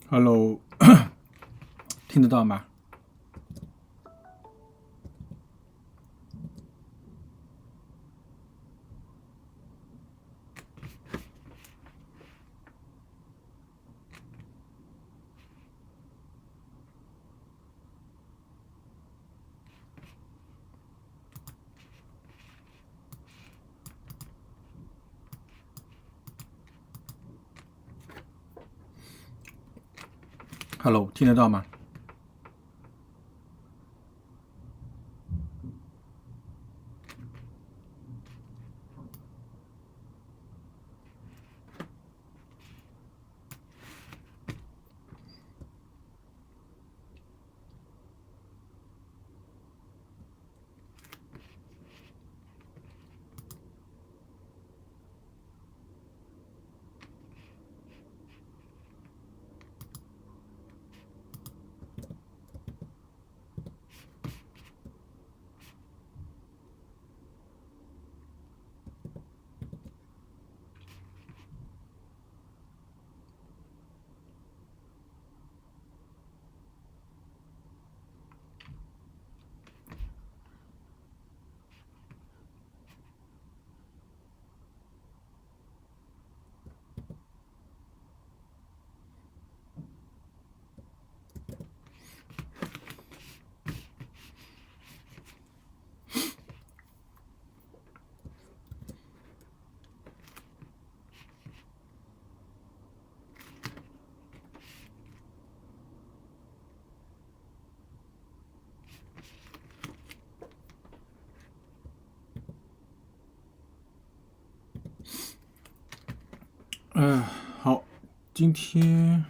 Hello， 听得到吗？Hello， 听得到吗好，今天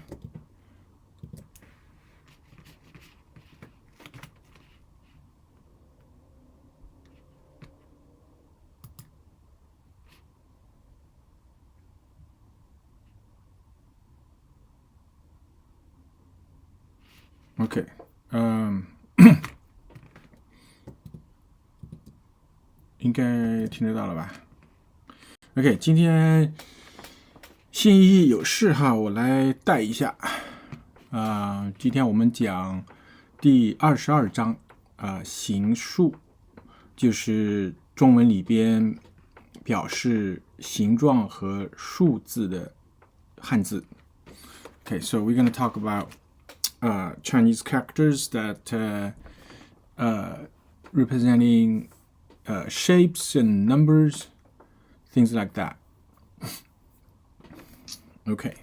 OK，应该听得到了吧 ？OK， 今天信义有事哈，我来带一下。今天我们讲第22章形数，就是中文里边表示形状和数字的汉字。Okay, so we're going to talk about Chinese characters that representing shapes and numbers, things like that. Okay,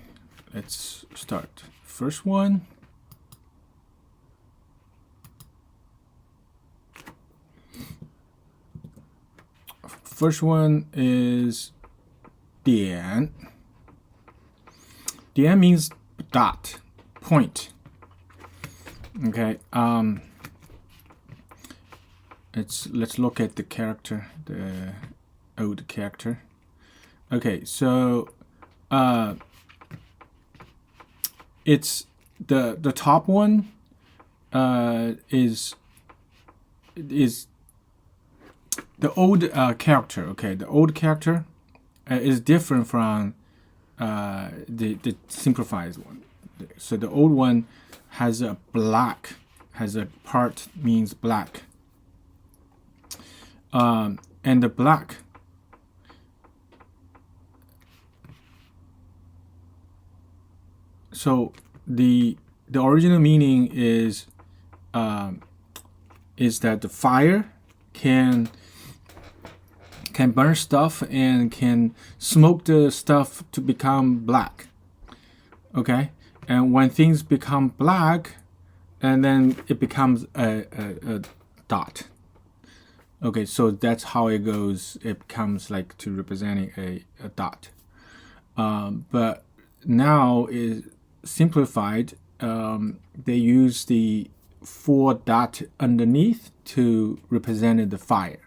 let's start. First one. First one is 点. 点 means dot, point. Okay. Let's look at the character, the old character. Okay, so it's the top one is the old character. Okay, the old character is different from the simplified one. So the old one has a black, has a part means black. And the black so the original meaning is that the fire can burn stuff and can smoke the stuff to become black. Okay, and when things become black, and then it becomes a dot. Okay, so that's how it goes. It becomes like to representing a dot. but now is simplified. They use the 4 dot underneath to represent the fire,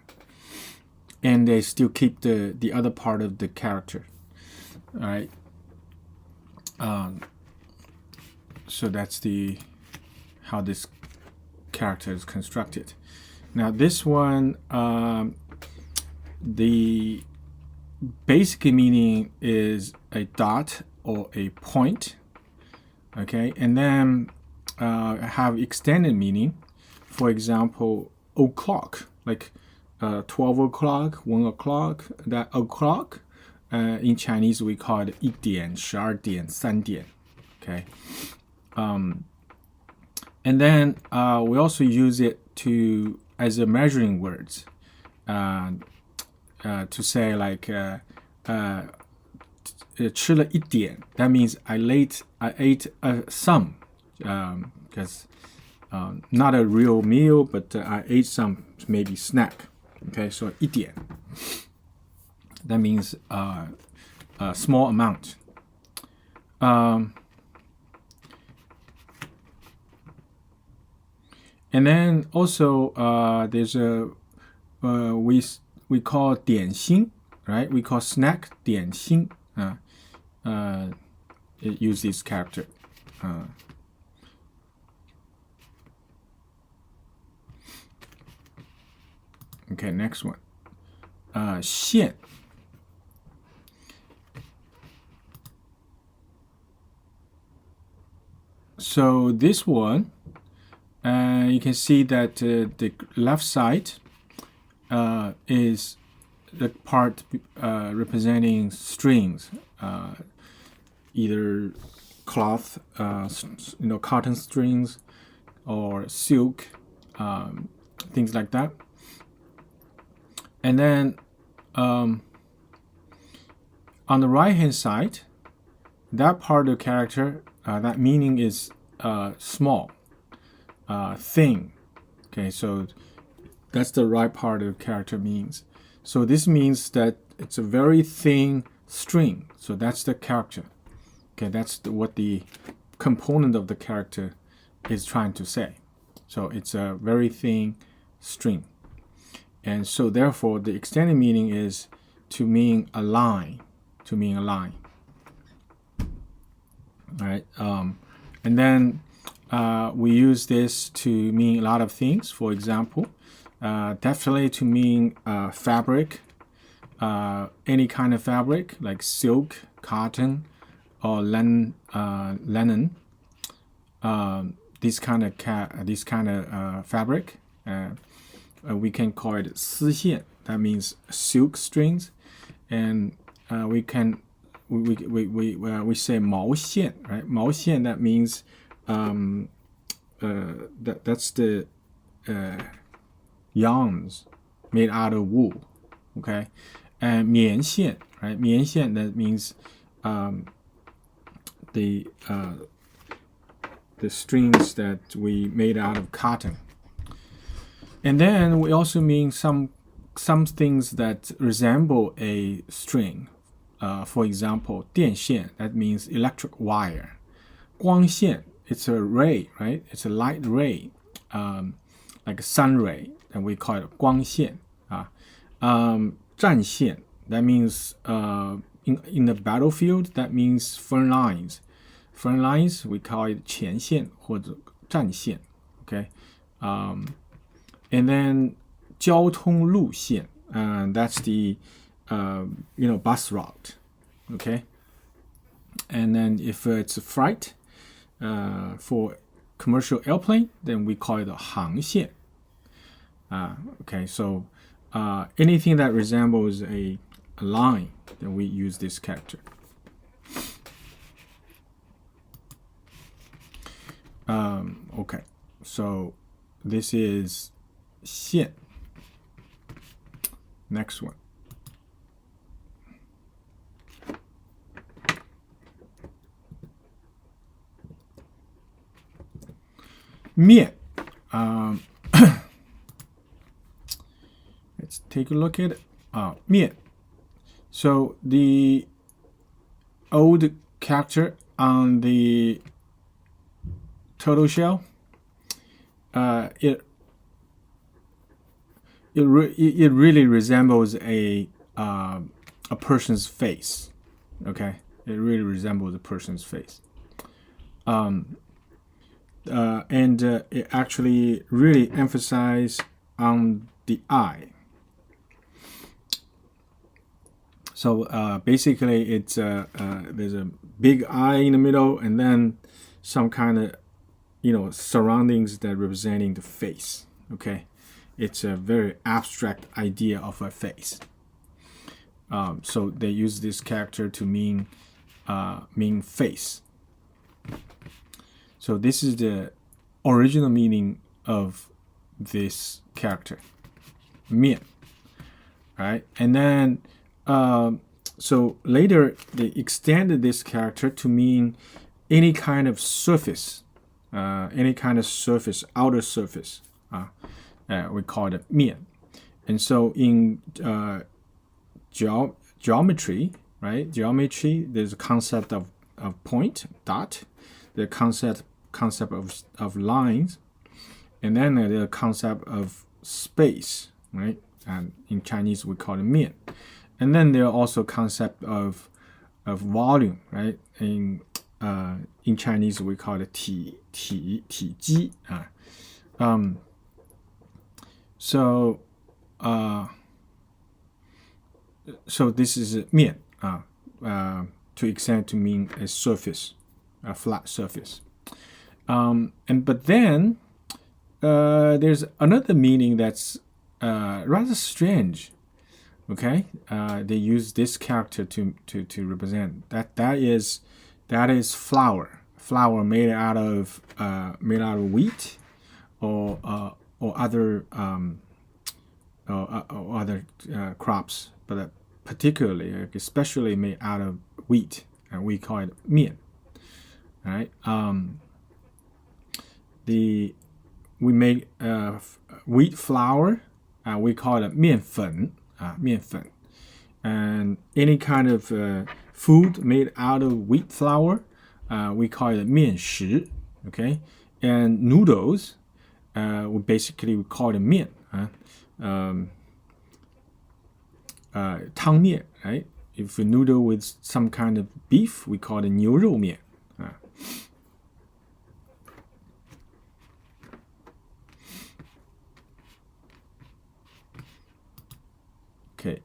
and they still keep the other part of the character. All right. So that's how this character is constructed. Now this one, the basic meaning is a dot or a point. Okay, and then have extended meaning. For example, o'clock, like 12 o'clock, 1 o'clock. That o'clock, in Chinese we call it 1点, 12点, 3点. Okay, and then we also use it as a measuring words, to say like 吃了1点. That means I ate some, because not a real meal, but I ate some maybe snack. Okay, so 1点. That means a small amount. And then also there's a we call 点心, right? We call snack 点心. It uses this character. Okay, next one. 线. So this one, you can see that the left side is the part representing strings, either cloth, cotton strings, or silk, things like that. And then on the right hand side, that part of the character, that meaning is small, thin. Okay, so that's the right part of the character means. So this means that it's a very thin string. So that's the character. Okay, that's what the component of the character is trying to say. So it's a very thin string. And so therefore the extended meaning is to mean a line. All right. And then we use this to mean a lot of things. For example, definitely to mean fabric, any kind of fabric like silk, cotton, or linen. This kind of fabric, we can call it 丝线. That means silk strings, and we say 毛线, right? 毛线, that means that's the yarns made out of wool. Okay, and 棉线, right? 棉线, that means the strings that we made out of cotton. And then we also mean some things that resemble a string. For example, 电线, that means electric wire. 光线, it's a ray, right? It's a light ray, like a sun ray, and we call it 光线. 战线, that means in the battlefield, that means front lines. Front lines, we call it 前线或者战线. Okay, and then 交通路线, that's the bus route. Okay, and then if it's a flight for commercial airplane, then we call it a 航线. Okay, so anything that resembles a line, then we use this character. Okay, so this is 线. Next one. 面. Let's take a look at it. 面. So the old character on the turtle shell. It really resembles a person's face. Okay, it really resembles a person's face. And it actually really emphasizes on the eye. So basically, it's there's a big eye in the middle, and then some kind of surroundings that representing the face. Okay, it's a very abstract idea of a face. So they use this character to mean face. So this is the original meaning of this character, 面. Right, and then so later they extended this character to mean any kind of surface, outer surface. We call it 面. And so in geometry, right? Geometry, there's a concept of point, dot, the concept of lines, and then the concept of space, right? And in Chinese we call it 面. And then there are also concept of volume, right? In Chinese we call it 体积. So this is 面 to extend to mean a surface, a flat surface. But then there's another meaning that's rather strange. Okay, they use this character to represent that is flour made out of wheat or other crops, but particularly, especially made out of wheat, and we call it 面. Right? We make wheat flour, we call it 面粉. 面粉. And any kind of food made out of wheat flour, we call it 面食. Okay, and noodles, we basically call it 面. 汤面, right? If we noodle with some kind of beef, we call it 牛肉面. Okay.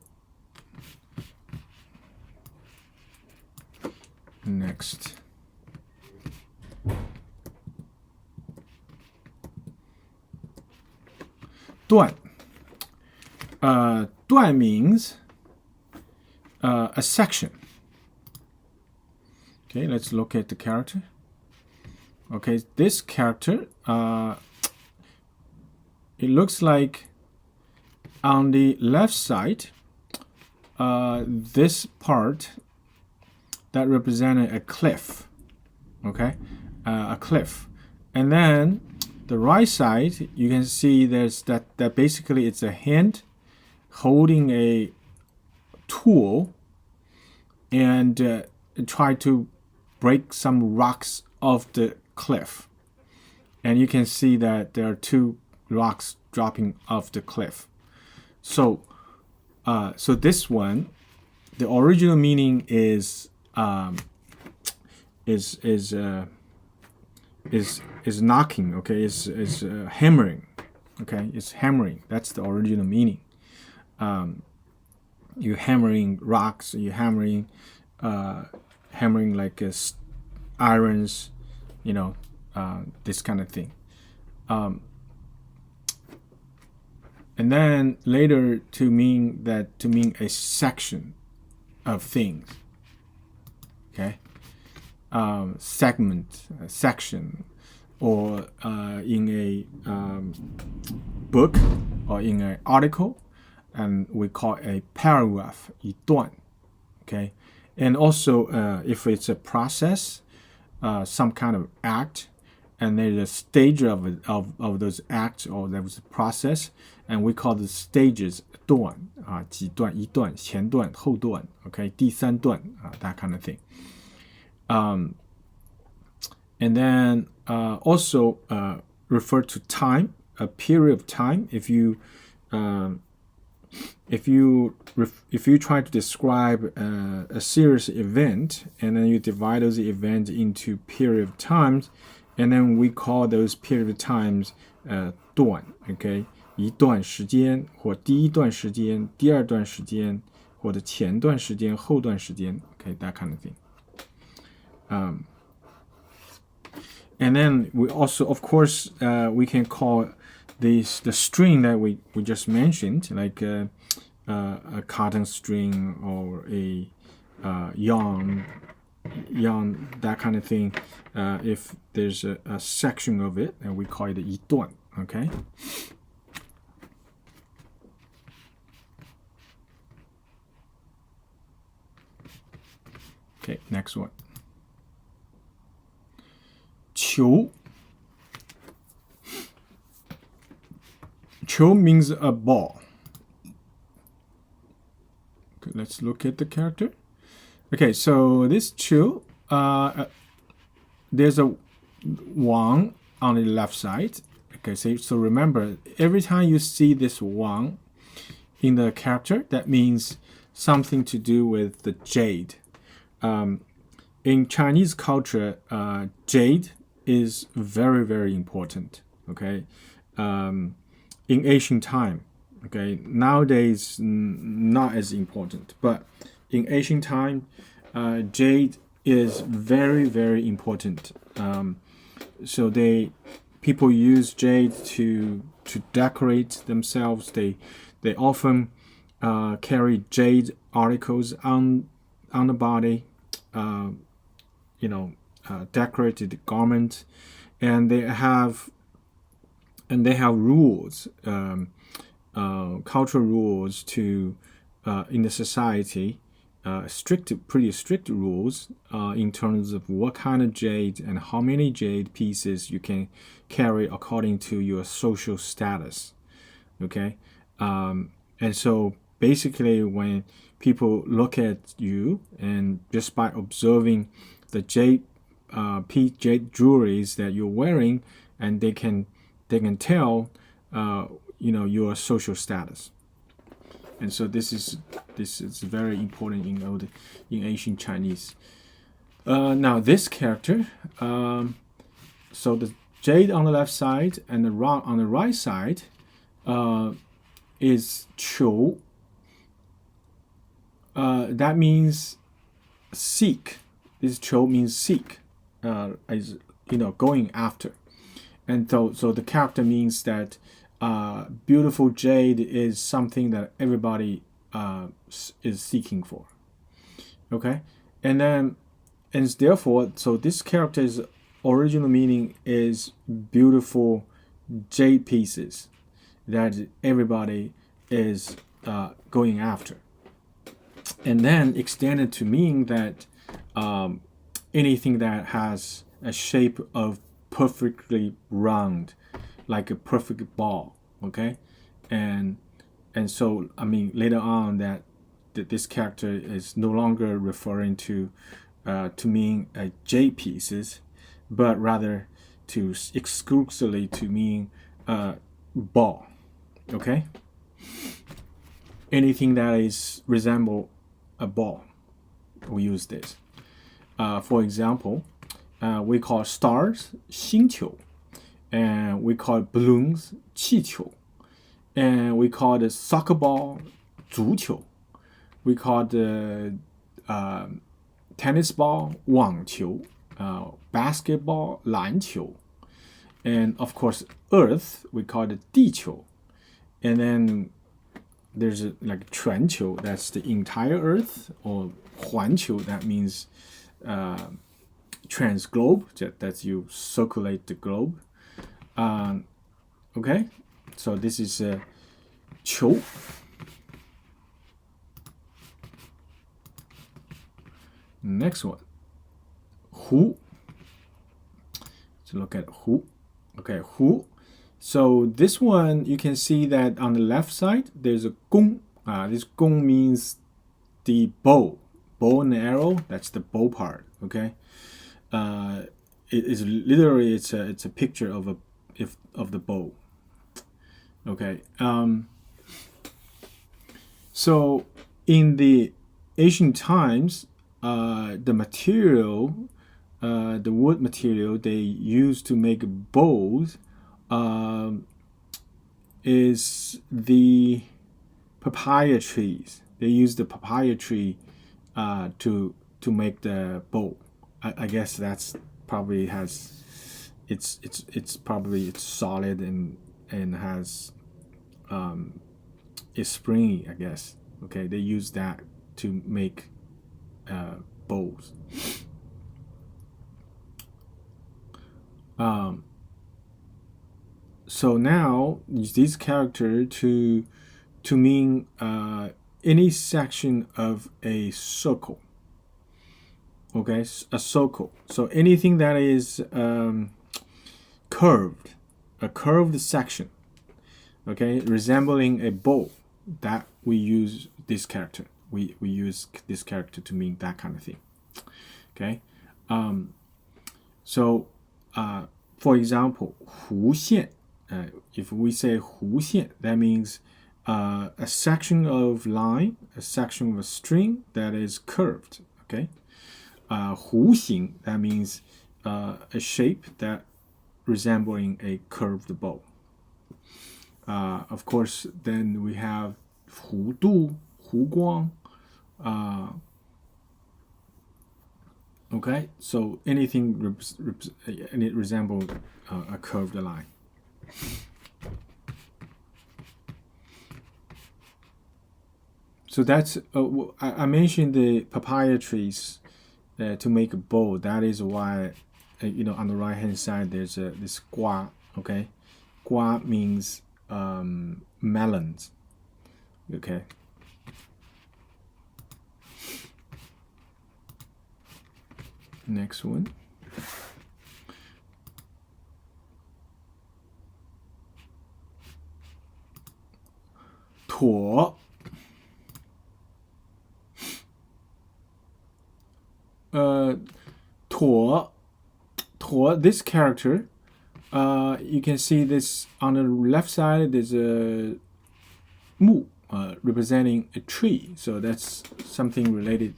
Next. 段. 段 means a section. Okay, let's look at the character. Okay, this character, it looks like on the left side, this part that represented a cliff. Okay, a cliff. And then the right side, you can see there's that basically it's a hand holding a tool and try to break some rocks off the cliff. And you can see that there are two rocks dropping off the cliff. So this one, the original meaning is knocking. Okay, is hammering. Okay, it's hammering. That's the original meaning. You're hammering rocks. You're hammering like irons. This kind of thing. And then later to mean a section of things. Okay, segment, section, or in a book or in an article, and we call a paragraph, 一段. Okay, and also if it's a process, some kind of act, and there's a stage of those acts, or there was a process, and we call the stages 段 几段 一段 前段 后段 okay 第三段 that kind of thing. And then also refer to time, a period of time. If you try to describe a serious event, and then you divide those events into period of times, and then we call those period of times 段 ，OK， 一段时间或第一段时间、第二段时间或者前段时间、后段时间 ，OK， that kind of thing. And then we also, of course, we can call the string that we just mentioned, like a cotton string or a yarn, that kind of thing. If there's a section of it, and we call it 一段, okay? Okay, next one. 球 means a ball. Okay, let's look at the character. Okay, so this 球, there's a wang on the left side. Okay, so remember, every time you see this wang in the character, that means something to do with the jade. In Chinese culture, jade is very, very important. Okay, in ancient time. Okay, nowadays not as important, but in ancient time, jade is very, very important. So people use jade to decorate themselves. They often carry jade articles on the body. Decorated garment, and they have rules, cultural rules to in the society, pretty strict rules in terms of what kind of jade and how many jade pieces you can carry according to your social status. Okay, and so basically when people look at you and just by observing the jade jewelries that you're wearing, and they can tell your social status. And so this is very important in ancient Chinese. Now this character, so the jade on the left side and on the right side is 求. That means seek. This 求 means seek, is going after, and so the character means that beautiful jade is something that everybody is seeking for. Okay, and therefore, so this character's original meaning is beautiful jade pieces that everybody is going after, and then extended to mean that anything that has a shape of perfectly round, like a perfect ball. Okay, and so later on that this character is no longer referring to mean jade pieces, but rather to exclusively to mean ball. Okay, anything that is resemble a ball, we use this. For example, we call stars 星球, and we call balloons 气球, and we call the soccer ball 足球, we call the tennis ball 网球, basketball 篮球, and of course earth we call it 地球, and then there's like 全球, that's the entire earth, or 环球, that means trans globe, that's you circulate the globe. Okay, so this is 球. Next one, 壶. So look at 壶. Okay, 壶. So this one, you can see that on the left side there's a 弓. This 弓 means the bow and arrow. That's the bow part. Okay, it is literally it's a picture of the bow. Okay, so in the ancient times, the material, the wood material they used to make bows, is the papaya trees. They use the papaya tree to make the bow. I guess that's probably has it's probably it's solid and has is springy, I guess. Okay, they use that to make bows. So now use this character to mean any section of a circle. Okay, a circle. So anything that is curved, a curved section. Okay, resembling a bow, that we use this character. We use this character to mean that kind of thing. Okay, so for example, 弧线. If we say 弧线, that means a section of line, a section of a string that is curved. Okay, 弧形, that means a shape that resembling a curved bow. Of course, then we have 弧度, 弧光. Okay, so anything and it resembles a curved line. So that's I mentioned the papaya trees to make a bow. That is why on the right hand side there's this 瓜. Okay, 瓜 means melons. Okay. Next one. 妥. This character, you can see this on the left side. There's a 木 representing a tree, so that's something related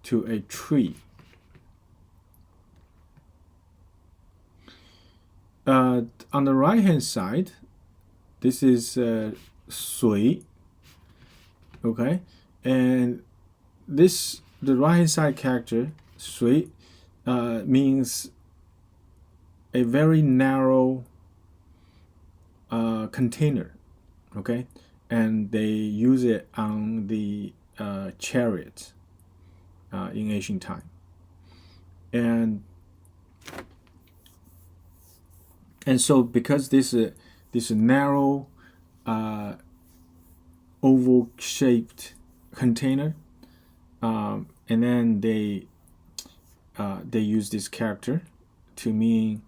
to a tree. On the right hand side, this is 水. Okay, and the right hand side character 水 means a very narrow container. Okay, and they use it on the chariot in ancient time. And so because this narrow oval shaped container, and then they use this character to mean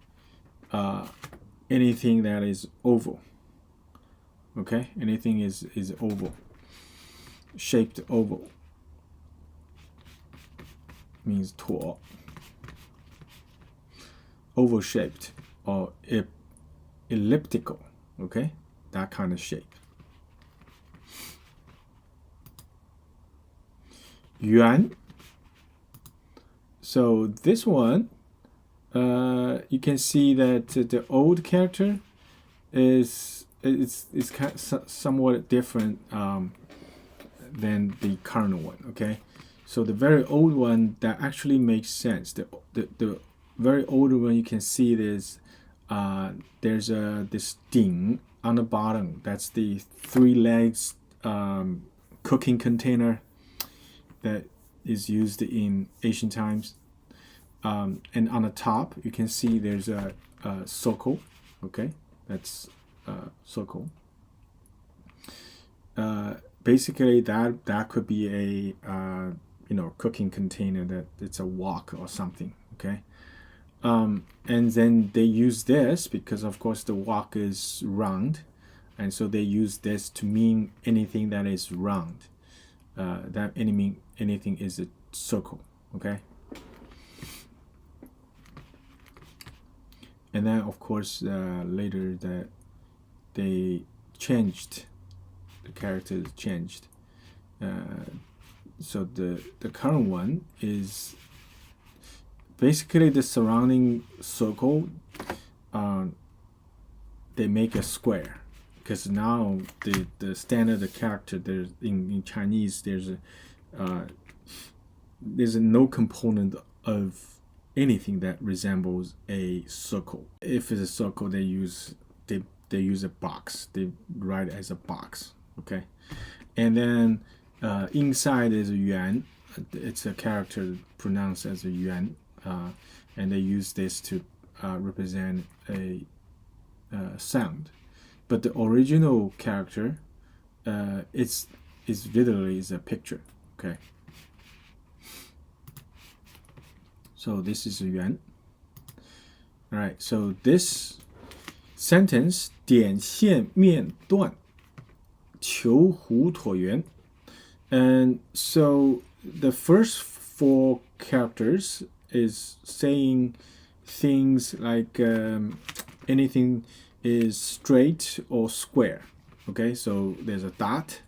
anything that is oval. Okay, anything is oval, shaped oval, means 椭, oval shaped or elliptical. Okay, that kind of shape. 圆. So this one, you can see that the old character is kind of somewhat different than the current one. Okay, so the very old one, that actually makes sense. The very old one, you can see there's this 鼎 on the bottom. That's the 3 legs cooking container that is used in ancient times. And on the top, you can see there's a circle. Okay, that's circle. Basically, that could be a cooking container, that it's a wok or something. Okay, and then they use this because, of course, the wok is round, and so they use this to mean anything that is round. That anything is a circle. Okay. and then of course later that they changed, the characters changed. So the current one is basically the surrounding circle. They make a square, because now the standard character there's in Chinese there's no component of anything that resembles a circle. If it's a circle, they use a box. They write it as a box. Okay, and then inside is a yuan. It's a character pronounced as a yuan, and they use this to represent a sound. But the original character, is literally is a picture. Okay. So this is a yuan. All right. So this sentence 点线面断求弧椭圆. And so the first 4 characters is saying things like anything is straight or square. Okay, so there's a dot,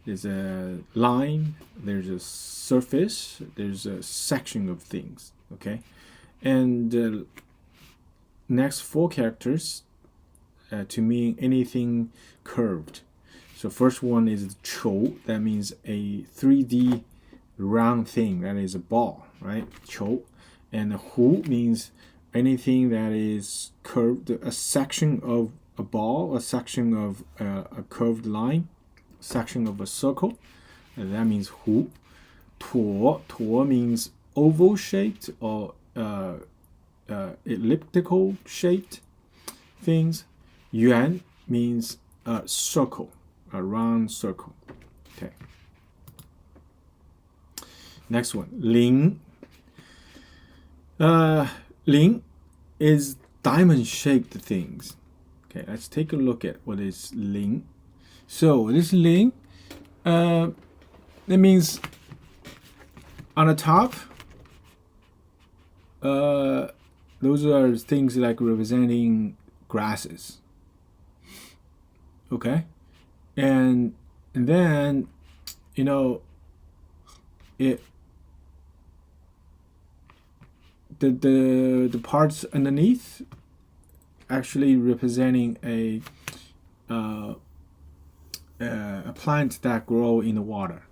there's a line, there's a surface, there's a section of things. Okay, and the next 4 characters to mean anything curved. So first one is 球, that means a 3D round thing, that is a ball, right? 球. And 弧 means anything that is curved, a section of a ball, a section of a curved line, section of a circle, and that means 弧. 椭 means oval shaped or elliptical shaped things. Yuan means a circle, a round circle. Okay. Next one, 零. 零 is diamond shaped things. Okay, let's take a look at what is 零. So this 零, that means on the top, those are things like representing grasses. Okay, and then the parts underneath actually representing a plant that grow in the water.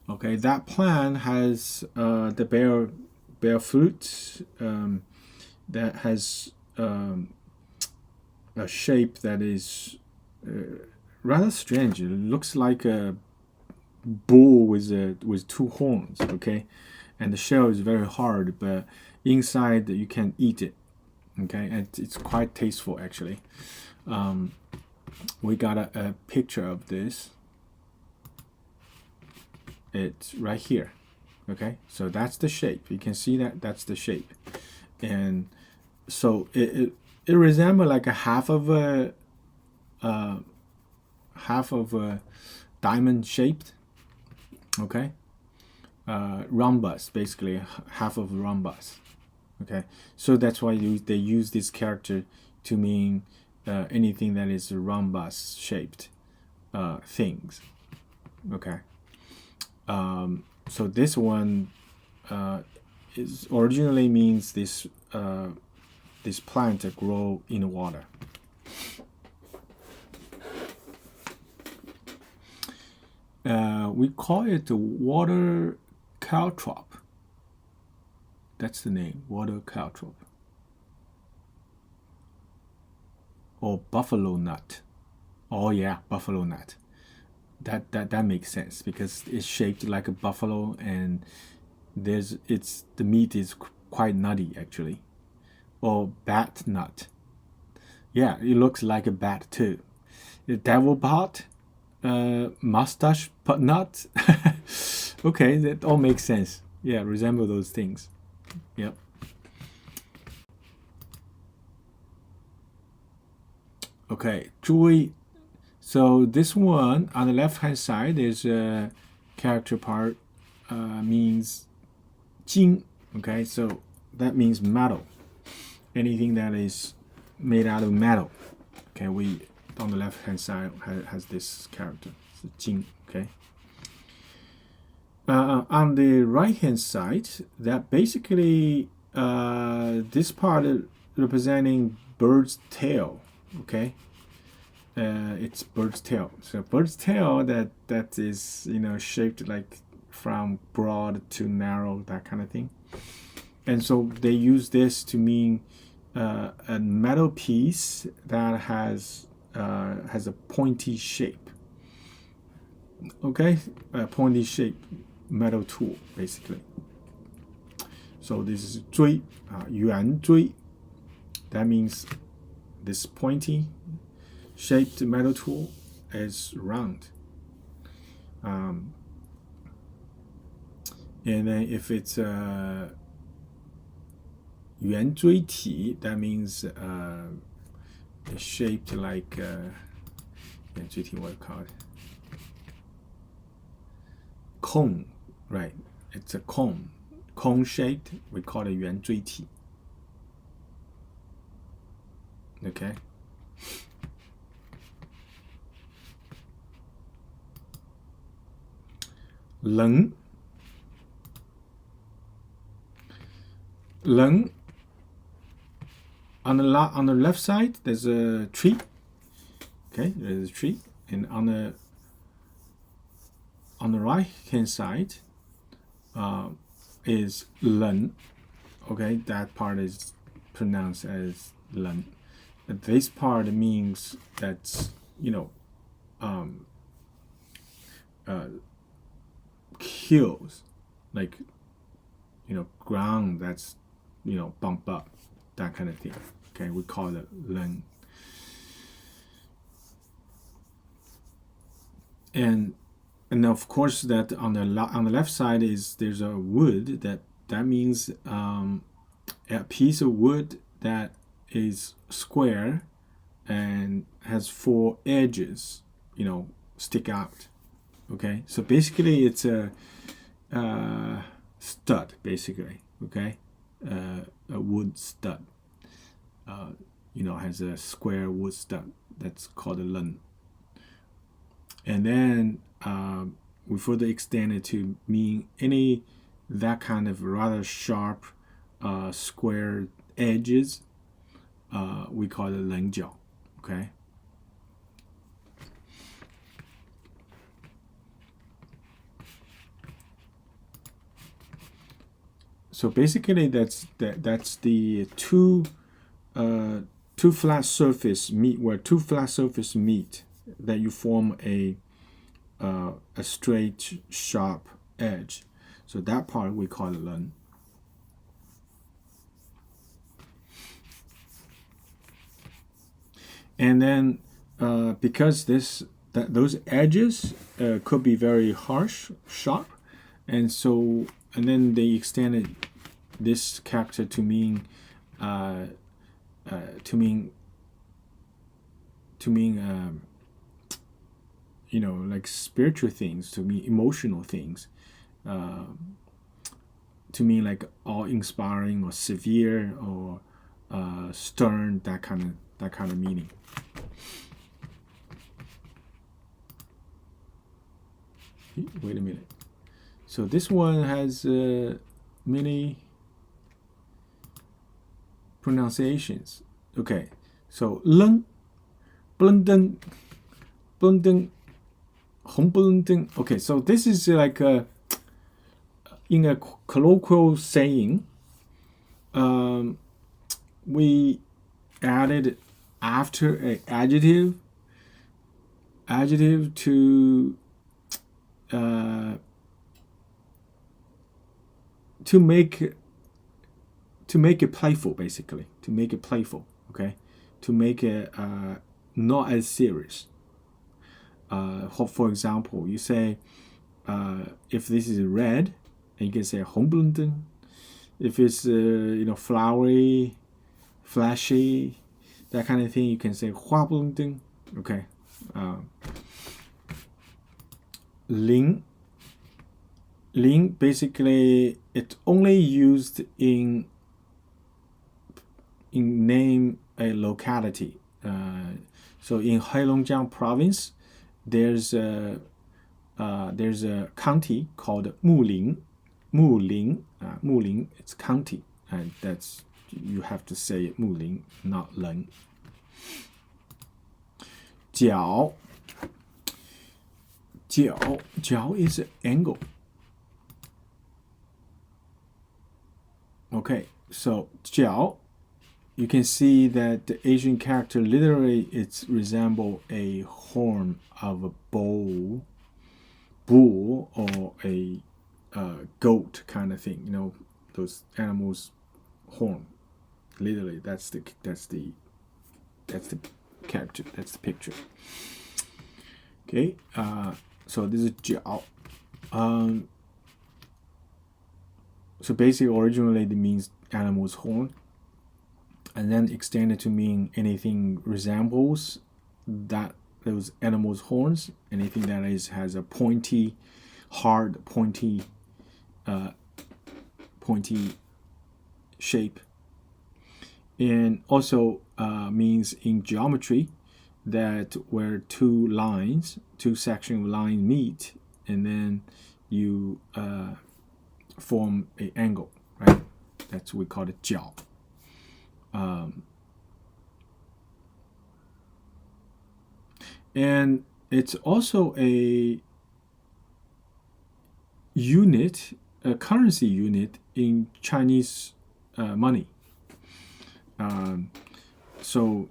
Okay, that plant has the bare fruit that has a shape that is rather strange. It looks like a bull with 2 horns. Okay, and the shell is very hard, but inside you can eat it. Okay, and it's quite tasteful actually. We got a picture of this. It's right here. Okay, so that's the shape. You can see that's the shape, and so it resembles like a half of a diamond shaped. Okay, rhombus, basically half of a rhombus. Okay, so that's why they use this character to mean anything that is rhombus shaped things. Okay, so this one is originally means this plant that grow in the water. We call it the water caltrop. That's the name, water caltrop. Or buffalo nut. Oh yeah, buffalo nut. That makes sense because it's shaped like a buffalo, and the meat is quite nutty actually. Or bat nut. Yeah, it looks like a bat too. The devil pot, mustache nut. Okay, that all makes sense. Yeah, resemble those things. Yep. Okay, 注意. So this one on the left hand side is a character part means 金. Okay, so that means metal. Anything that is made out of metal. Okay, we on the left hand side has this character, Jing. Okay. On the right hand side, that basically this part representing bird's tail. Okay. It's bird's tail. So bird's tail that is shaped like from broad to narrow, that kind of thing. And so they use this to mean a metal piece that has a pointy shape. Okay, a pointy shape metal tool basically. So this is 锥, 圆锥. That means this pointy shaped metal tool is round. And then if it's 圆锥体, that means it's shaped like 圆锥体, what called cone, right? It's a cone shaped. We call it 圆锥体. Okay. Leng. On the left side, there's a tree. Okay, there's a tree, and on the right hand side is len. Okay, that part is pronounced as len. But this part means that's hills, like ground that's bump up, that kind of thing. Okay, we call it len. And of course that on the left side there's a wood that means a piece of wood that is square and has 4 edges, stick out. Okay, so basically it's a stud, basically. Okay, a wood stud. Has a square wood stud. That's called a len. And then we further extend it to mean any that kind of rather sharp square edges. We call it 棱角. Okay. So basically, that's the two flat surface meet, where two flat surface meet, that you form a straight sharp edge. So that part we call it len. And then because those edges could be very harsh, sharp, and then they extended this character to mean like spiritual things, to mean emotional things, to mean like awe-inspiring or severe or stern, that kind of meaning. Wait a minute. So this one has many pronunciations. Okay, so 愣, 不愣登, 不愣登, 红不愣登. Okay, so this is like in a colloquial saying, we added after an adjective to make it playful, basically, to make it playful. Okay, to make it not as serious. For example, you say if this is red, and you can say 红不愣登. If it's flowery, flashy, that kind of thing, you can say 花不愣登. Okay. Ling, basically it's only used in name a locality. So in Heilongjiang province, there's a county called Muling. Muling, it's county, and that's you have to say Muling, not Leng. 角 is an angle. Okay, so 角, you can see that the Asian character literally it's resemble a horn of a bull or a goat kind of thing. You know, those animals' horn. Literally, that's the character. That's the picture. Okay, so this is 角. So basically, originally it means animal's horn, and then extended to mean anything resembles those animals' horns, anything that has a pointy, hard, pointy shape, and also means in geometry that where two sections of line meet, and then you form an angle, right? That's what we call it 角. And it's also a unit, a currency unit in Chinese money. So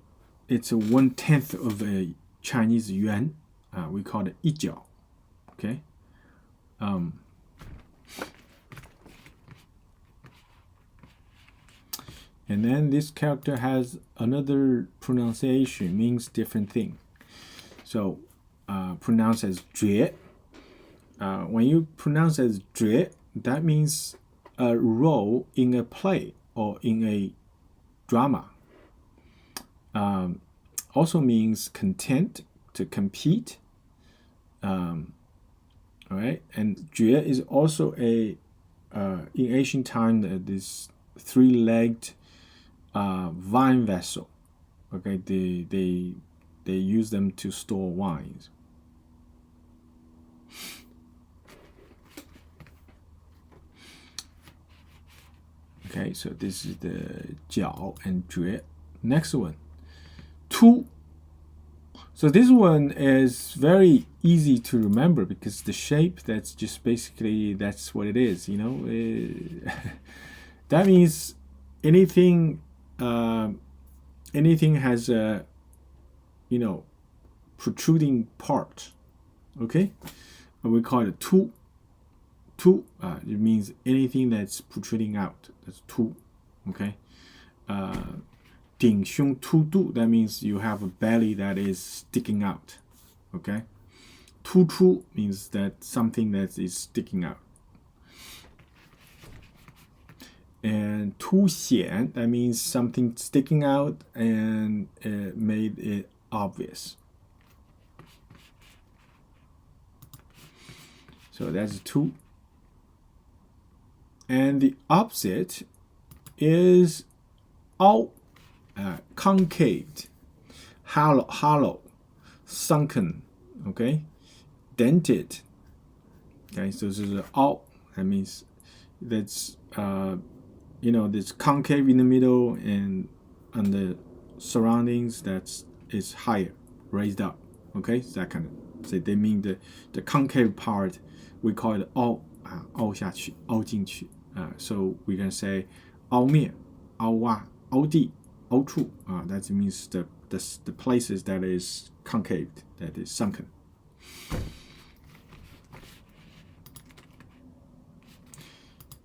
it's a 1/10 of a Chinese yuan. We call it 1角. Okay. And then this character has another pronunciation, means different thing. So pronounce as 绝. When you pronounce as 绝, that means a role in a play or in a drama. Also means content, to compete. All right, and 绝 is also in ancient time this three-legged wine vessel. Okay, they use them to store wines. Okay, so this is the 角 and 绝. Next one, 突. So this one is very easy to remember because the shape, that's just basically, that's what it is, you know. That means anything has a, you know, protruding part. Okay, we call it 突. It means anything that's protruding out. That's 突. Okay. 顶胸突肚, that means you have a belly that is sticking out. Okay. 突出 means that something that is sticking out. And 凸显, that means something sticking out and made it obvious. So that's 凸. And the opposite is 凹, concaved, hollow, sunken, okay, dented. Okay, so this is 凹. That means that's you know, this concave in the middle and on the surroundings that is higher, raised up. Okay, so that kind of. So they mean the concave part, we call it 凹, 凹下去, 凹进去. So we can say 凹面, 凹洼, 凹地, 凹处. That means the places that is concave, that is sunken.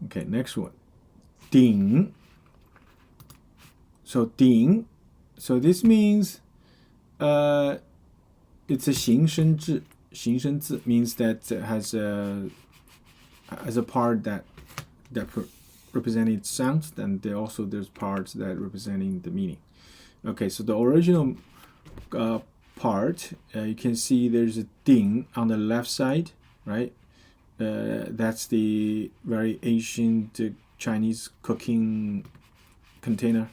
Okay, next one. 顶. So 顶. So this means it's a 形声字. 形声字 means that it has a part that representing sounds, and there's parts that representing the meaning. Okay, so the original part, you can see there's a 顶 on the left side, right? That's the very ancient Chinese cooking container,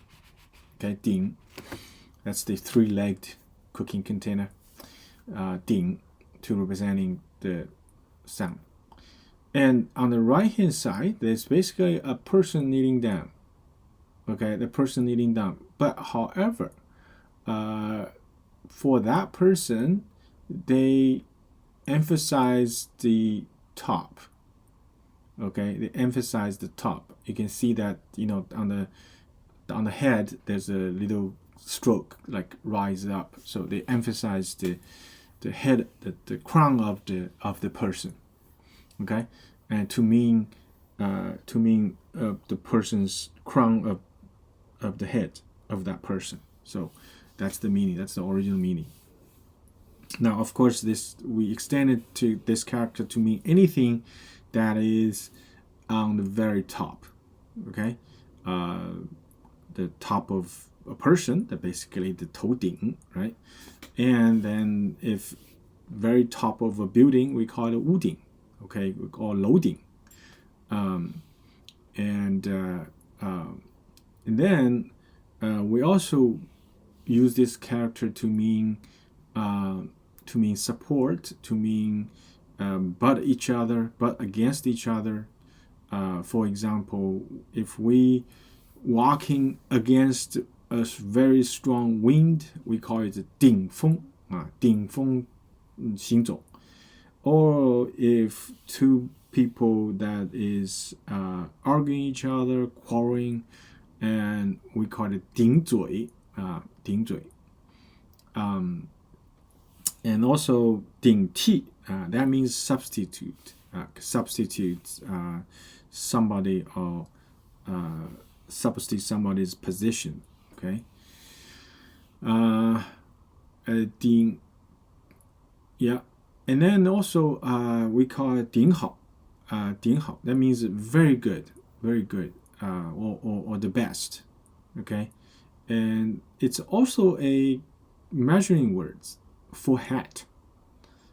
Okay, 鼎, that's the three-legged cooking container. 鼎 to representing the sound. And on the right-hand side, there's basically a person kneeling down. Okay, the person kneeling down. But however, for that person, they emphasize the top. Okay, they emphasize the top. You can see that, on the head, there's a little stroke, like rise up. So they emphasize the head, the crown of the person. Okay, and to mean the person's crown of the head of that person. So that's the meaning. That's the original meaning. Now, of course, we extended to this character to mean anything that is on the very top. Okay, the top of a person, that basically the 头顶, right? And then if very top of a building, we call it 屋顶. Okay, we call 楼顶. And then we also use this character to mean support, to mean but against each other. For example, if we walking against a very strong wind, we call it 顶风, 顶风行走. Or if two people that is arguing each other, quarreling, and we call it 顶嘴, 顶嘴. And also 顶替, that means substitute, somebody or substitute somebody's position. Okay. 顶, yeah. And then also we call it 顶好, 顶好. That means very good, or the best. Okay. And it's also a measuring words for hat.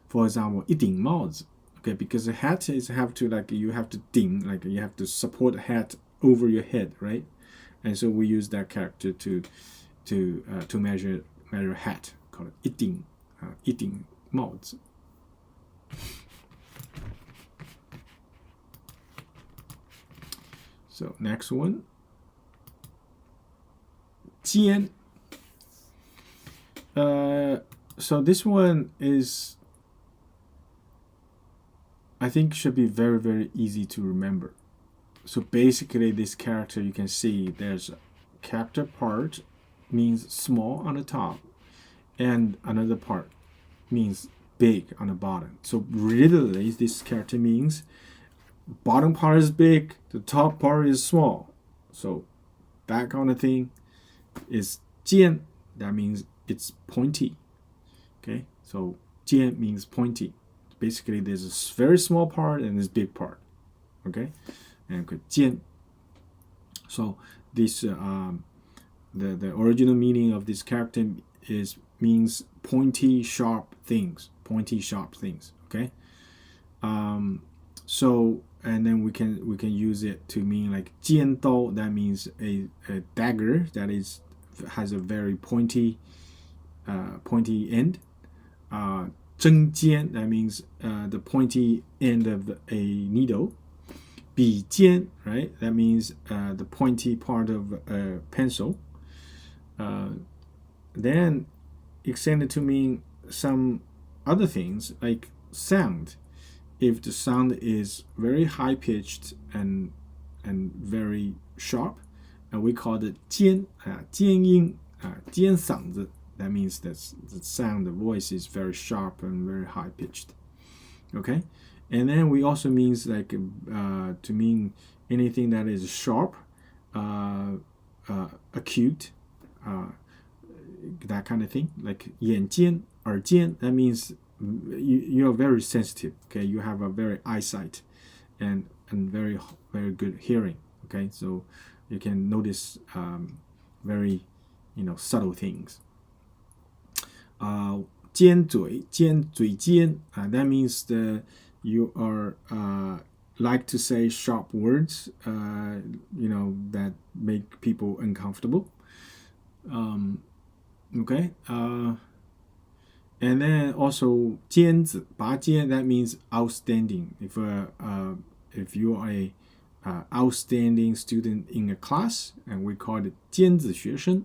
For example, 一顶帽子. Okay, because a hat is you have to 顶, like you have to support a hat over your head, right? And so we use that character to measure hat, call it 一顶, 一顶帽子. So next one, 尖. So this one is, I think, should be very, very easy to remember. So basically, this character, you can see there's a character part means small on the top, and another part means big on the bottom. So literally, this character means bottom part is big, the top part is small. So that kind of thing is 尖. That means it's pointy. Okay, so 尖 means pointy. Basically, there's a very small part and this big part. Okay, and 尖. So this the original meaning of this character means pointy, sharp things. Pointy, sharp things. Okay. So and then we can use it to mean like 尖刀. That means a dagger that has a very pointy end. 针尖, that means the pointy end of a needle. 笔尖, right? That means the pointy part of a pencil. Then extended to mean some other things like sound. If the sound is very high pitched and very sharp, we call it 尖, 尖音, 尖嗓子. That means that the sound, the voice is very sharp and very high pitched. Okay, and then we also means like to mean anything that is sharp, acute, that kind of thing. Like 眼尖, 耳尖. That means you are very sensitive. Okay, you have a very eyesight and very very good hearing. Okay, so you can notice very subtle things. 尖嘴, 嘴尖, that means you are like to say sharp words, that make people uncomfortable. Okay. And then also 尖子, 拔尖, that means outstanding. If you are a outstanding student in a class, and we call it 尖子学生.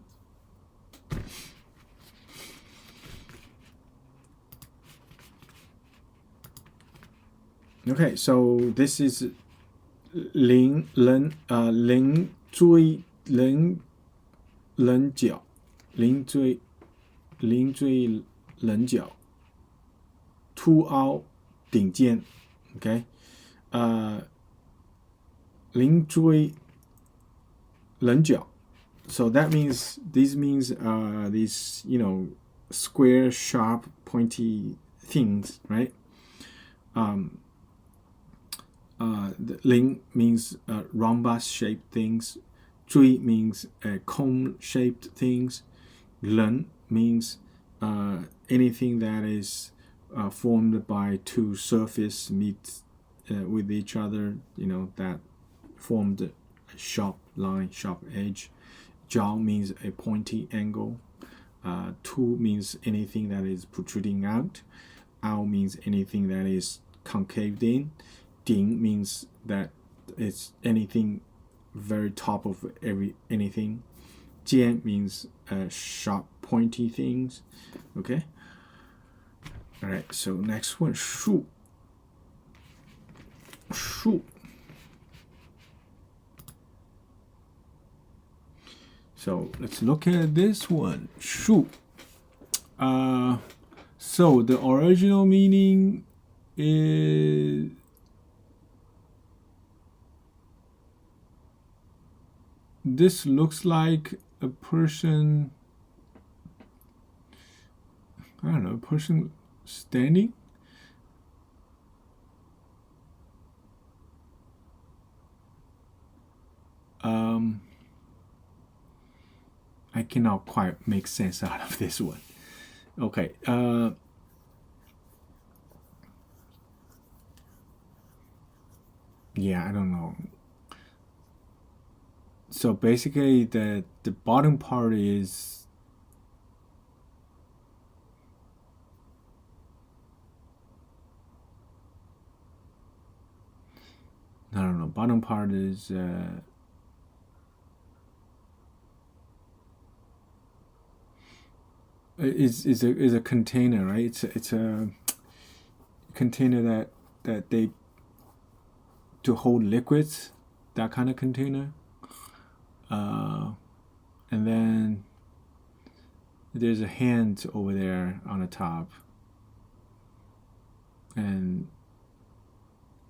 Okay, so this is 棱锥棱角棱角凸凹顶尖 okay 棱锥棱角 so that means these square sharp pointy things, right? The 棱 means rhombus shaped things. 锥 means cone shaped things. 棱 means anything that is formed by two surfaces meet with each other, that formed a sharp line, sharp edge. 角 means a pointy angle. 凸 means anything that is protruding out. 凹 means anything that is concaved in. 顶 means that it's anything very top of anything. 尖 means sharp, pointy things. Okay. All right. So next one, 树. So let's look at this one, 树. So the original meaning is this looks like a person, I don't know, a person standing. I cannot quite make sense out of this one. Okay. Yeah, I don't know. So basically the bottom part is I don't know. Bottom part is is a container, right? It's a container that they to hold liquids, that kind of container. And then there's a hand over there on the top, and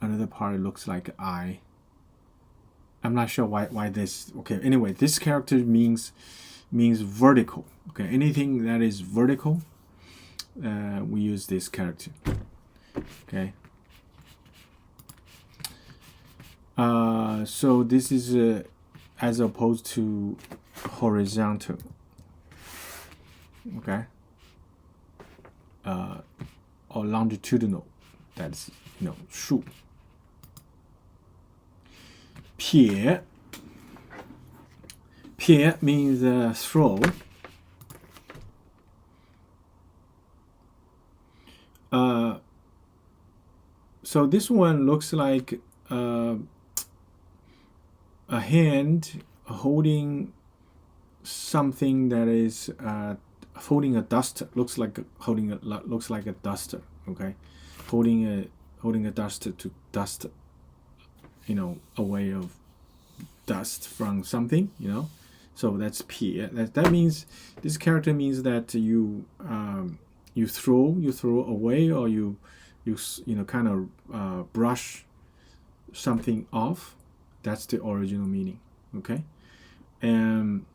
another part looks like an eye. I'm not sure why this. Okay, anyway, this character means vertical. Okay, anything that is vertical, we use this character. Okay. So this is as opposed to horizontal. Okay. Or longitudinal. That's 树. 撇 means throw. So this one looks like a hand holding something that is holding a duster. Looks like a duster. Okay, holding a duster to dust, away of dust from something. So that's 撇. That means this character means that you throw away, or you kind of brush something off. That's the original meaning. Okay, and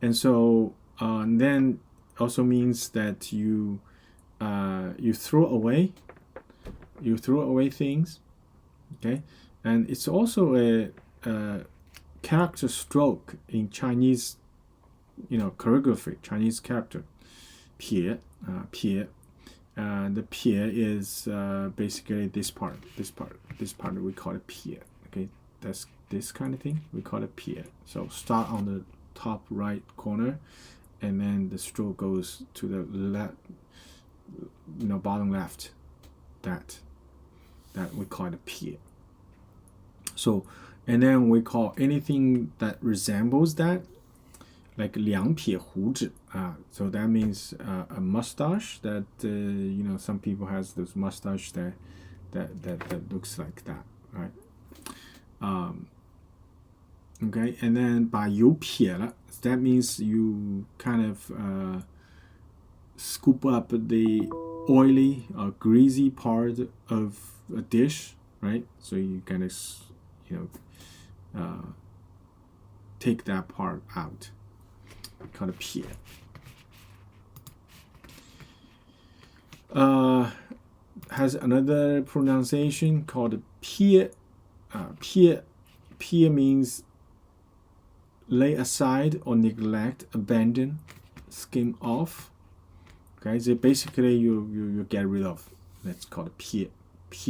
so then also means that you throw away things. Okay, and it's also a character stroke in Chinese, calligraphy, Chinese character. 撇 the 撇 is basically this part we call it 撇. Okay, that's this kind of thing we call it 撇. So start on the top right corner and then the stroke goes to the left, bottom left. That we call it 撇. So, and then we call anything that resembles that, like 两撇胡子. So that means a mustache that some people has those mustache that looks like that, right? Okay, and then 把油撇了, that means you kind of scoop up the oily or greasy part of a dish, right? So you kind of take that part out, called a 撇. Has another pronunciation called 撇. 撇 means lay aside or neglect, abandon, skim off. Okay, so basically you get rid of. That's called 撇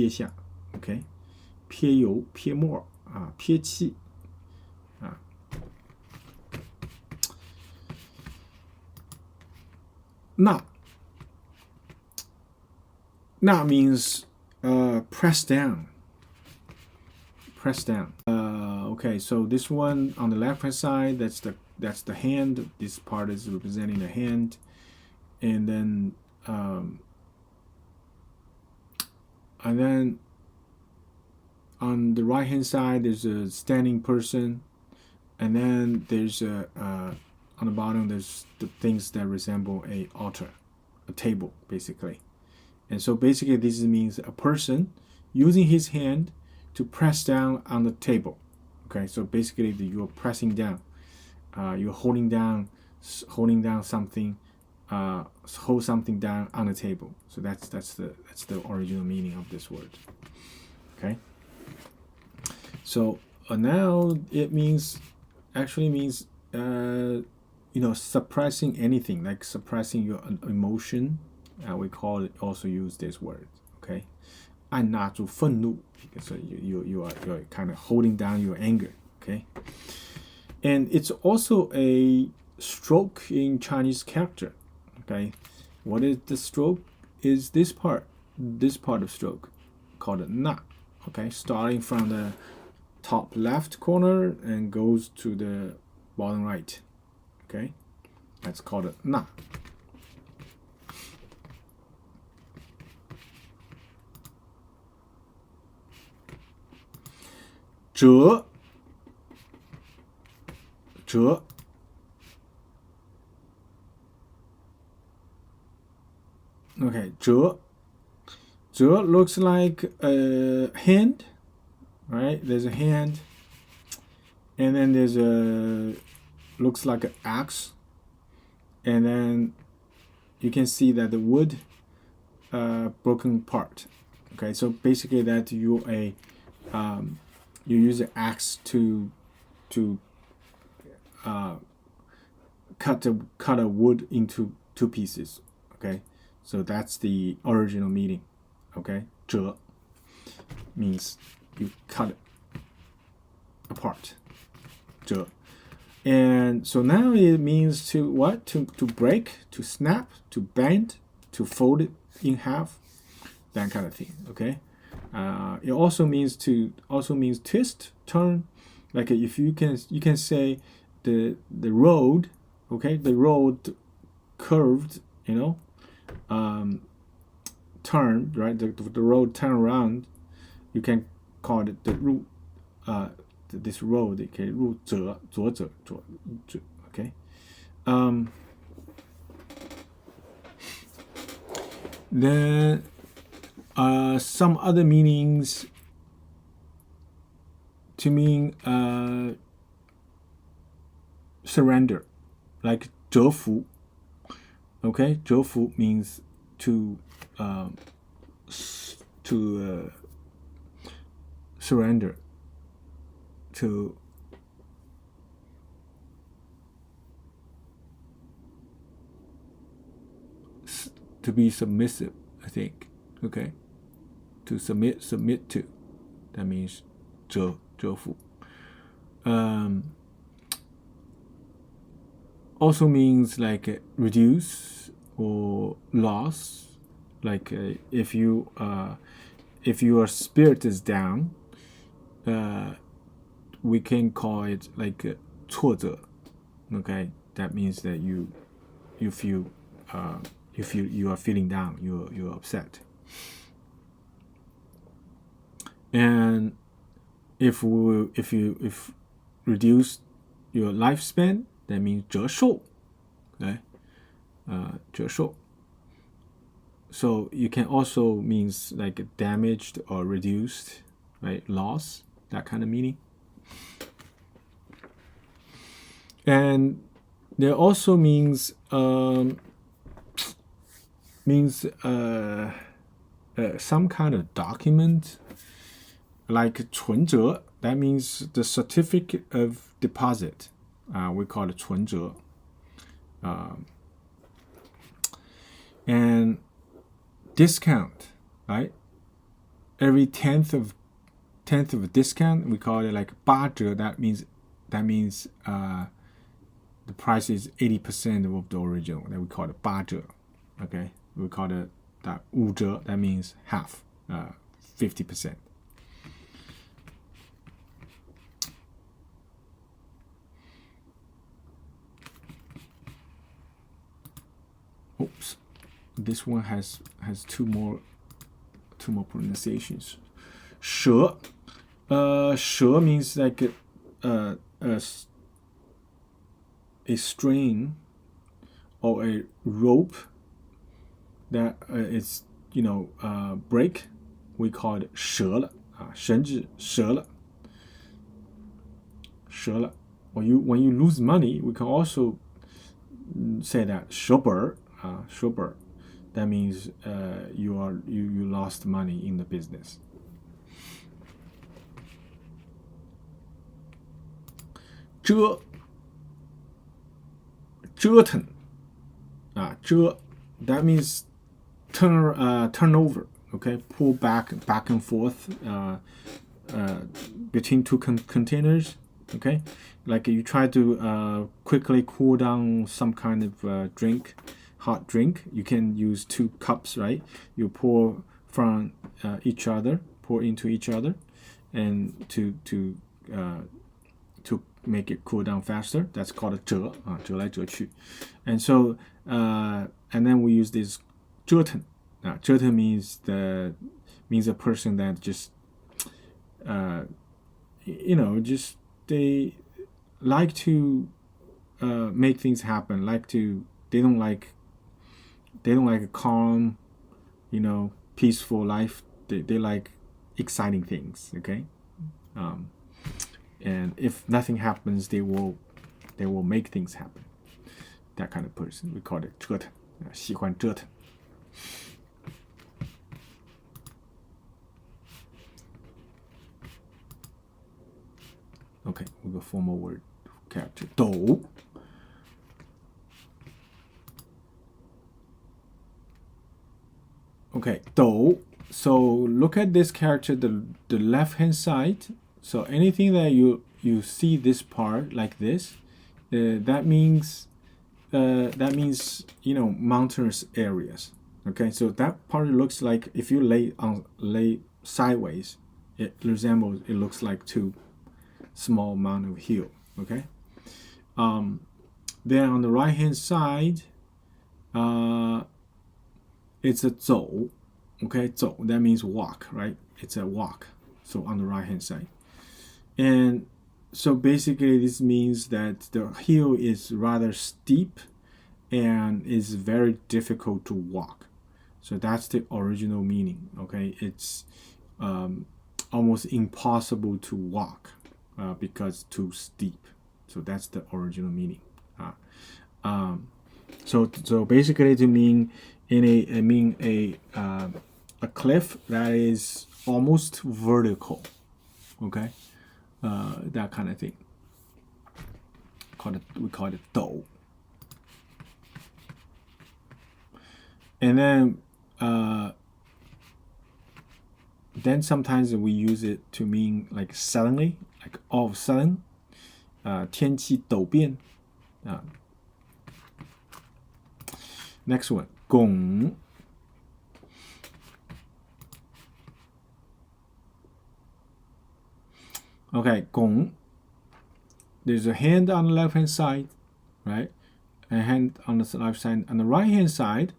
下. Okay, 撇油撇沫撇气那 means press down. Okay, so this one on the left hand side, that's the hand. This part is representing the hand, and then on the right hand side there's a standing person, and then there's on the bottom there's the things that resemble a altar, a table basically. And so basically this means a person using his hand to press down on the table. Okay, so basically you're pressing down, you're holding down something, hold something down on the table. So that's the original meaning of this word. Okay, so now it actually means suppressing anything, like suppressing your emotion. We also use this word. Okay, 按捺住愤怒, because you're kind of holding down your anger. Okay, and it's also a stroke in Chinese character. Okay, what is the stroke? Is this part of stroke called 捺. Okay, starting from the top left corner and goes to the bottom right. Okay, that's called 捺. Zhe. Okay, 折 looks like a hand, right? There's a hand, and then there's looks like an axe, and then you can see that the wood broken part. Okay, so basically that you use an axe to cut a wood into two pieces. Okay, so that's the original meaning. Okay, 折 means you cut it apart. 折. And so now it means to what? To break, to snap, to bend, to fold it in half, that kind of thing. Okay. It also means twist, turn. Like if you can say the road, okay, the road curved, turned, right? The road turn around. You can call it the route. This road, okay, 路折, 左折, okay. Then some other meanings to mean surrender, like 折服. Okay, 折服 means to surrender, to be submissive, I think. Okay, to submit to, that means 折服. also means like reduce or loss. Like if your spirit is down, we can call it like 挫折. Okay, that means that you feel you are feeling down, you're upset. And if reduce your lifespan, that means 折寿. Okay, 折寿. So you can also means like damaged or reduced, right? Loss, that kind of meaning. And there also means some kind of document, like 存折. That means the certificate of deposit. We call it 存折. And discount, right? Every tenth of a discount, we call it like 八折. That means the price is 80% of the original. That we call it 八折. Okay, we call it that 五折. That means half, 50%. Oops, this one has two more pronunciations. 蛇, 蛇 means like a string or a rope that is break. We call it 折了, 绳子折了. 折了. When you lose money, we can also say that 蝕本, 蝕本. That means you lost money in the business. 折腾, 折, that means turn over. Okay, pull back and forth between two containers. Okay, like you try to quickly cool down some kind of hot drink. You can use 2 cups, right? You pour from pour into each other, and to make it cool down faster. That's called a 折, 折来折去. And so and then we use this 折腾. 折腾means a person that just just they like to make things happen. They don't like a calm, peaceful life. They like exciting things. Okay, and if nothing happens, they will make things happen. That kind of person, we call it 折腾, 喜欢折腾. Okay, we got 4 more word character. 斗. Okay, 斗. So look at this character, the left hand side. So anything that you see this part like this, that means mountainous areas. Okay, so that part looks like, if you lay sideways, it looks like 2 small amount of hill. Okay, then on the right hand side, it's a 走. Okay, 走, that means walk, right? It's a walk. So on the right hand side, and so basically this means that the hill is rather steep and is very difficult to walk. So that's the original meaning. Okay, it's almost impossible to walk because too steep. So that's the original meaning. So basically to mean a cliff that is almost vertical. Okay, that kind of thing. We call it 斗. And then sometimes we use it to mean like suddenly, like all of a sudden. 天气陡变. Next one, 拱. Okay, 拱. There's a hand on the left hand side, right? A hand on the left side. On the right hand side,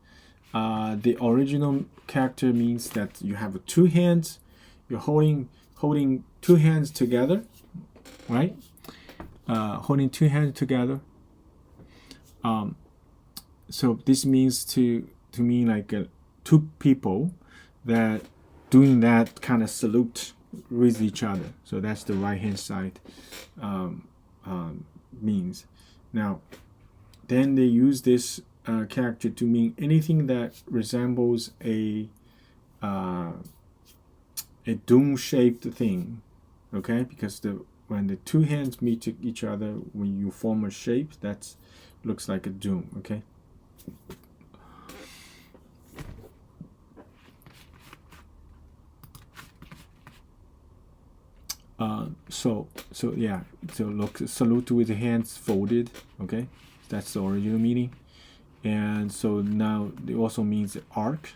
the original character means that you have two hands. You're holding two hands together, right? Holding two hands together. So this means to mean like two people that doing that kind of salute with each other. So that's the right hand side means. Now, then they use this character to mean anything that resembles a dome-shaped thing. Okay, because when the two hands meet each other, when you form a shape, that looks like a dome. Okay. So yeah, so look, salute with the hands folded. Okay, that's the original meaning. And so now it also means arc,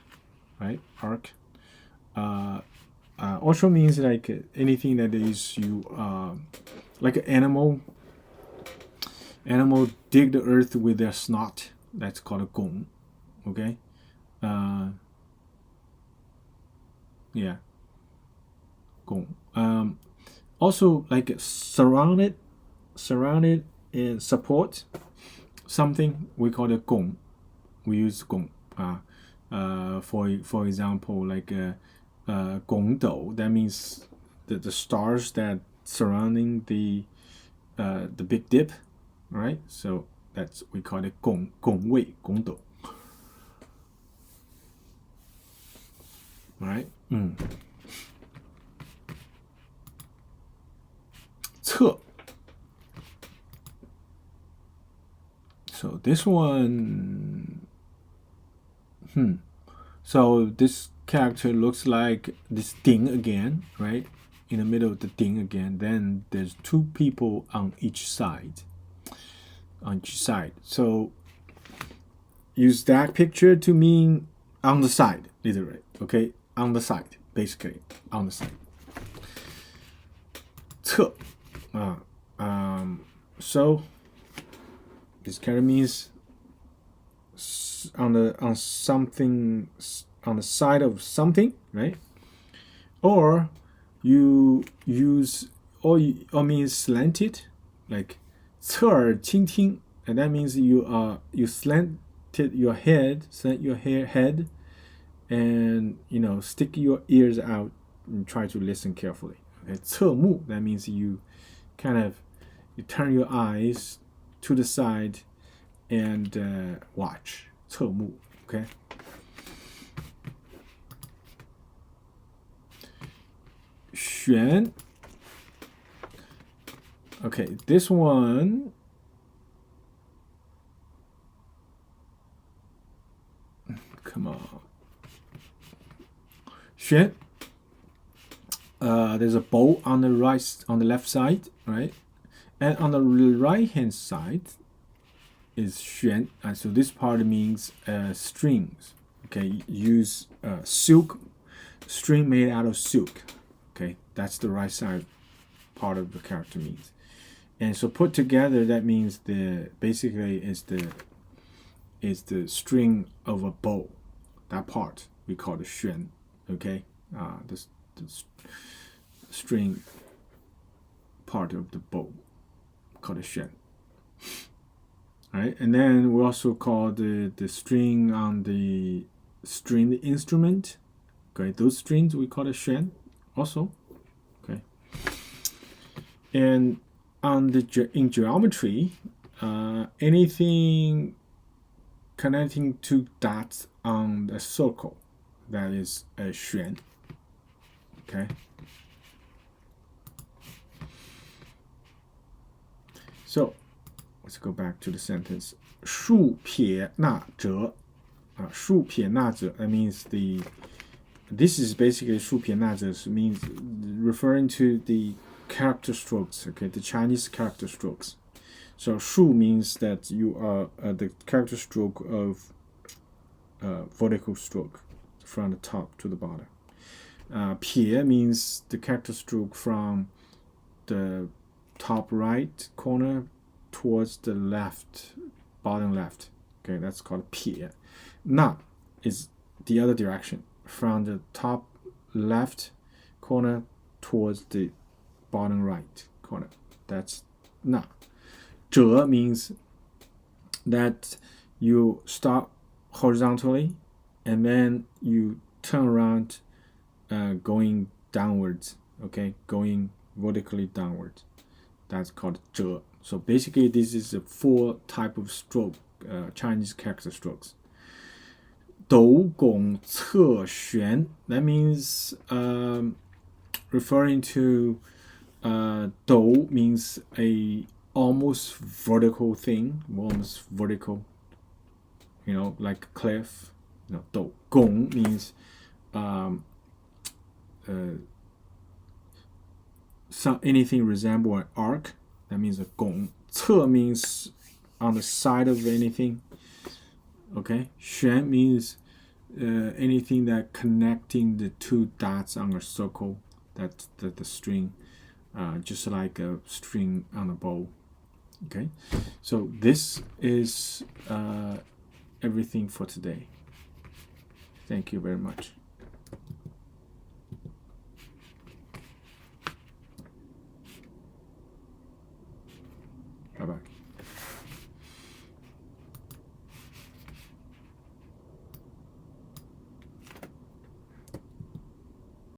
right? Arc. Also means like anything that is like an animal dig the earth with their snot. That's called a gong. Okay. Yeah. Gong. Also like surrounded and support something, we call it gong. We use gong. For example, like gong dou. That means the stars that surrounding the big dip, right? So that's, we call it gong wei, gong dou. All right. 侧. So this one, so this character looks like this ding again, right? In the middle of the ding again. Then there's two people on each side. So use that picture to mean on the side, literally. Okay, on the side, basically on the side. 侧. So this kind of means on something, on the side of something, right? Or you use or means slanted, like 侧耳倾听, and that means you slanted your head, and stick your ears out and try to listen carefully. Okay, 侧目, that means you turn your eyes to the side and watch. 侧目, okay. Xuan. Okay, this one. Come on. Xuan. There's a bow on the left side, right? And on the right hand side is xuan. So this part means strings. Okay, use silk, string made out of silk. Okay, that's the right side part of the character means. And so put together, that means basically is the string of a bow. That part we call the xuan. Okay, this string part of the bow called a xuan. Right, and then we also call the string on the stringed instrument. Okay, those strings we call a xuan also. Okay, and in geometry, anything connecting two dots on the circle, that is a xuan. Okay. So let's go back to the sentence. 竖撇捺折. 竖撇捺折, that means this is basically 竖撇捺折, means referring to the character strokes, okay, the Chinese character strokes. So 竖 means that you are the character stroke of vertical stroke from the top to the bottom. 撇 means the character stroke from the top right corner towards the left, bottom left. Okay, that's called 撇. 捺 is the other direction, from the top left corner towards the bottom right corner. That's 捺. 折 means that you start horizontally and then you turn around going downwards, okay, going vertically downwards. That's called 折. So basically this is a 4 type of stroke, Chinese character strokes. 斗拱侧旋, that means referring to 斗 means a almost vertical thing, almost vertical, you know, like a cliff. 斗拱 means anything resemble an arc. That means a 拱. 侧 means on the side of anything. Okay. 旋 means anything that connecting the 2 dots on a circle. That's the string, just like a string on a bow. Okay. So this is everything for today. Thank you very much.